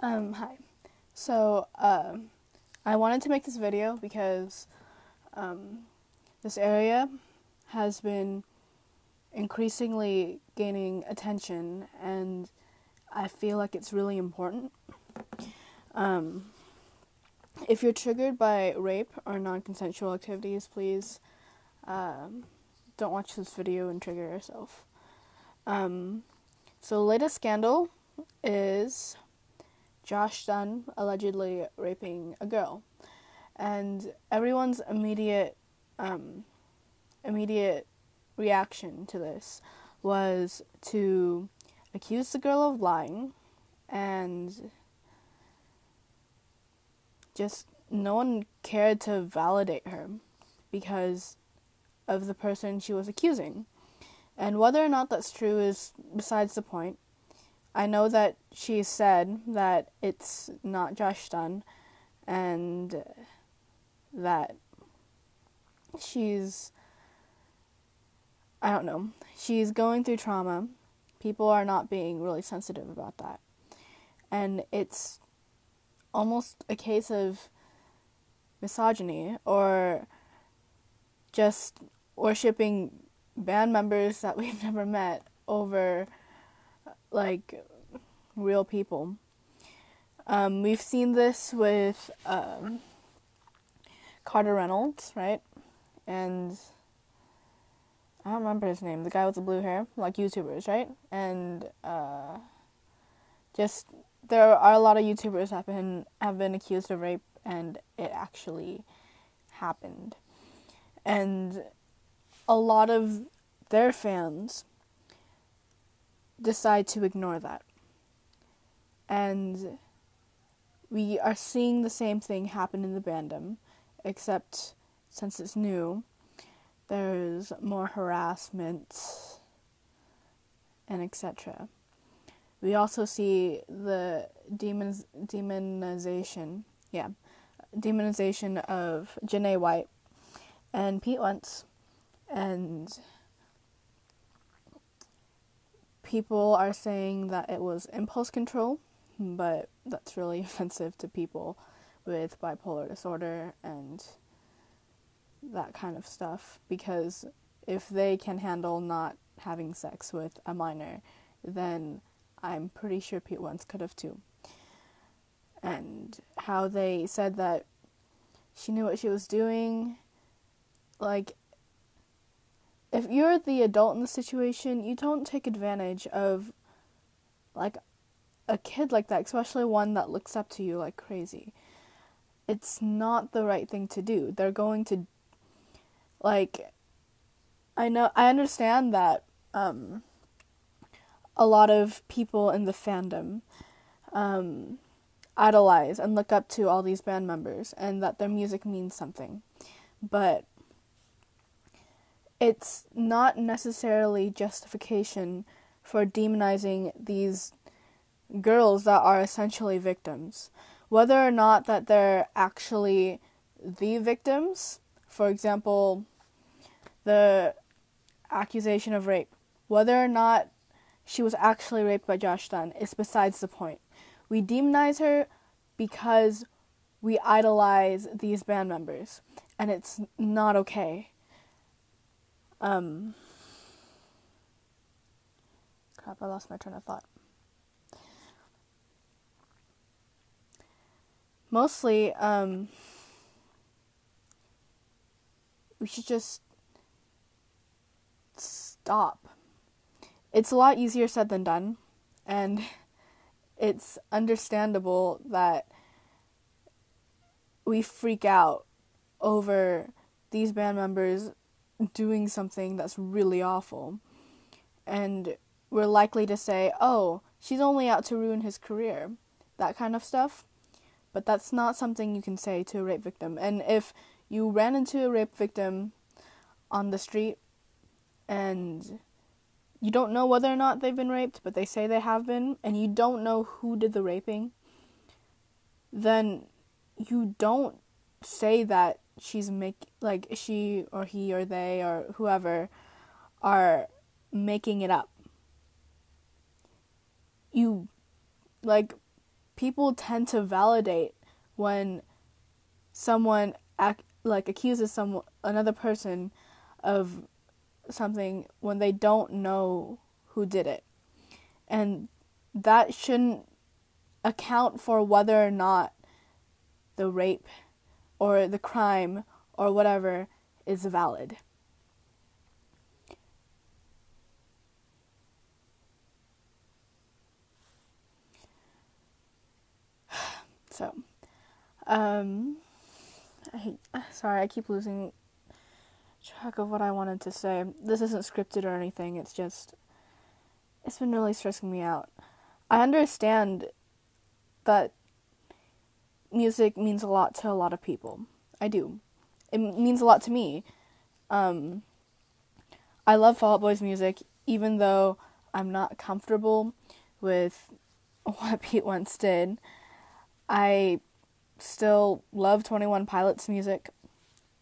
Hi. So, I wanted to make this video because this area has been increasingly gaining attention, and I feel like it's really important. If you're triggered by rape or non-consensual activities, please don't watch this video and trigger yourself. So the latest scandal is Josh Dunn allegedly raping a girl, and everyone's immediate reaction to this was to accuse the girl of lying, and just no one cared to validate her because of the person she was accusing. And whether or not that's true is besides the point. I know that she said that it's not Josh Dunn and that she's going through trauma. People are not being really sensitive about that. And it's almost a case of misogyny or just worshipping band members that we've never met over like real people. We've seen this with Carter Reynolds, right? And I don't remember his name, the guy with the blue hair, like YouTubers, right? And just there are a lot of YouTubers that have been accused of rape, and it actually happened. And a lot of their fans decide to ignore that. And we are seeing the same thing happen in the fandom, except since it's new, there's more harassment and etc. We also see the demonization of Janae White and Pete Wentz, and people are saying that it was impulse control, but that's really offensive to people with bipolar disorder and that kind of stuff, because if they can handle not having sex with a minor, then I'm pretty sure Pete Wentz could have too. And how they said that she knew what she was doing, like, if you're the adult in the situation, you don't take advantage of, like, a kid like that, especially one that looks up to you like crazy. It's not the right thing to do. They're going to, like, I understand that a lot of people in the fandom idolize and look up to all these band members and that their music means something. But it's not necessarily justification for demonizing these girls that are essentially victims. Whether or not that they're actually the victims, for example, the accusation of rape, whether or not she was actually raped by Josh Dunn is besides the point. We demonize her because we idolize these band members, and it's not okay. Crap, I lost my train of thought. Mostly, we should just stop. It's a lot easier said than done, and it's understandable that we freak out over these band members doing something that's really awful. And we're likely to say, oh, she's only out to ruin his career. That kind of stuff. But that's not something you can say to a rape victim. And if you ran into a rape victim on the street and you don't know whether or not they've been raped, but they say they have been, and you don't know who did the raping, then you don't say that she or he or they or whoever are making it up. people tend to validate when someone accuses another person of something when they don't know who did it. And that shouldn't account for whether or not the rape or the crime or whatever is valid. So, I keep losing track of what I wanted to say. This isn't scripted or anything, it's been really stressing me out. I understand that music means a lot to a lot of people. I do. It means a lot to me. I love Fall Out Boy's music, even though I'm not comfortable with what Pete Wentz did. I still love 21 Pilots music,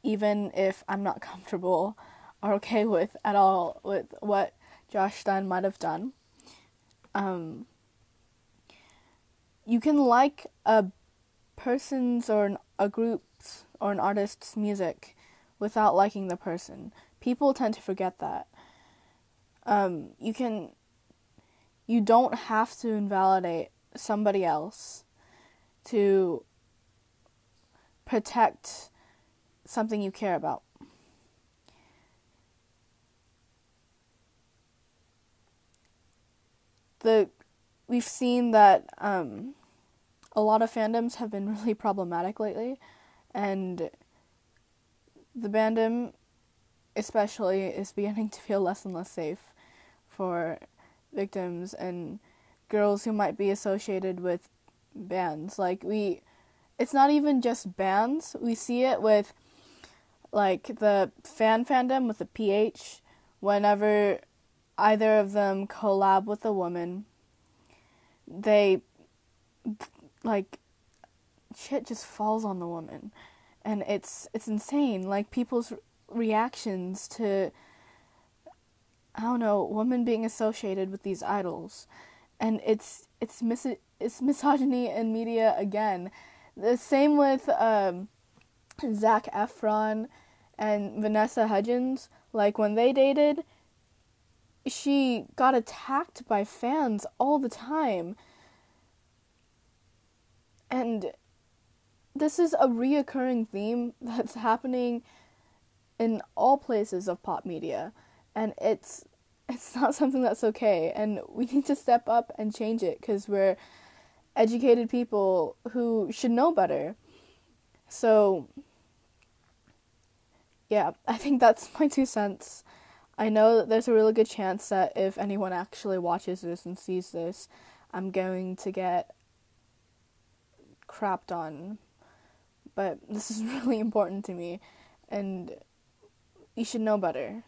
even if I'm not comfortable or okay with at all with what Josh Stein might have done. You can like a person's or a group's or an artist's music without liking the person. People tend to forget that. You don't have to invalidate somebody else to protect something you care about. We've seen that a lot of fandoms have been really problematic lately, and the fandom especially is beginning to feel less and less safe for victims and girls who might be associated with bands. It's not even just bands. We see it with the fandom with the PH. Whenever either of them collab with a woman, they shit just falls on the woman, and it's insane. People's reactions to, I don't know, women being associated with these idols, and it's misogyny in media again. The same with Zac Efron and Vanessa Hudgens. When they dated, she got attacked by fans all the time. And this is a reoccurring theme that's happening in all places of pop media. And it's not something that's okay. And we need to step up and change it, because we're educated people who should know better. So, yeah, I think that's my 2 cents. I know that there's a really good chance that if anyone actually watches this and sees this, I'm going to get crapped on. But this is really important to me, and you should know better.